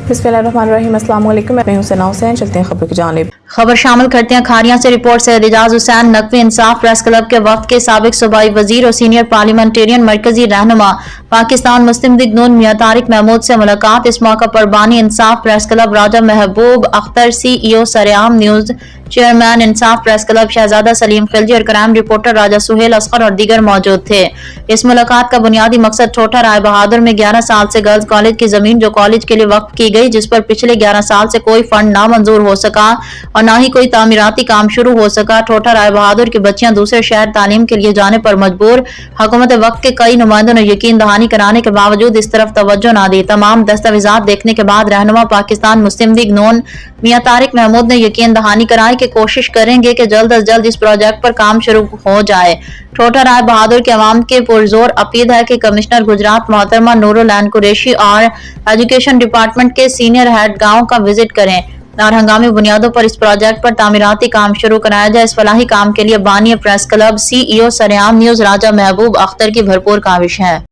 बिस्मिल्लाहिर्रहमानिर्रहीम। अस्सलाम वालेकुम, मैं हूं सना हुसैन। चलते हैं खबरों की जानिब। खबर शामिल करते हैं खारियां से। रिपोर्ट से एजाज हुसैन नकवी इंसाफ प्रेस क्लब के वक्त के साबिक सूबाई वजीर और सीनियर पार्लियामेंटेरियन मरकजी रहनुमा पाकिस्तान मुस्लिम लीग नून मियां तारिक महमूद से मुलाकात। इस मौका पर बानी इंसाफ प्रेस क्लब राजा महबूब अख्तर, CEO सरेआम न्यूज, चेयरमैन इंसाफ प्रेस क्लब शहजादा सलीम खिलजी और क्राइम रिपोर्टर राजा सुहेल असगर और दीगर मौजूद थे। इस मुलाकात का बुनियादी मकसद ठोठा राय बहादुर में 11 साल से गर्ल्स कॉलेज की जमीन जो कॉलेज के लिए वक्फ की गई, जिस पर पिछले 11 साल से कोई फंड ना मंजूर हो सका और ना ही कोई तामीराती काम शुरू हो सका। ठोठा राय बहादुर की बच्चियां दूसरे शहर तालीम के लिए जाने पर मजबूर। हुकूमत वक्त के कई नुमाइंदों ने यकीन दहानी कराने के बावजूद इस तरफ तवज्जो ना दी। तमाम दस्तावेजात देखने के बाद रहनुमा पाकिस्तान मुस्लिम लीग नून मियां तारिक महमूद ने यकीन दहानी कराई कि कोशिश करेंगे कि जल्द अज जल्द इस प्रोजेक्ट पर काम शुरू हो जाए। ठोठा राय बहादुर के अवाम के पुरजोर अपील है कि कमिश्नर गुजरात मोहतरमा नूरुल ऐन कुरैशी और एजुकेशन डिपार्टमेंट के सीनियर हेड गाँव का विजिट करें और हंगामी बुनियादों पर इस प्रोजेक्ट पर तामीराती काम शुरू कराया जाए। इस फलाही काम के लिए बानी प्रेस क्लब CEO सरेआम न्यूज राजा महबूब अख्तर की भरपूर काविश है।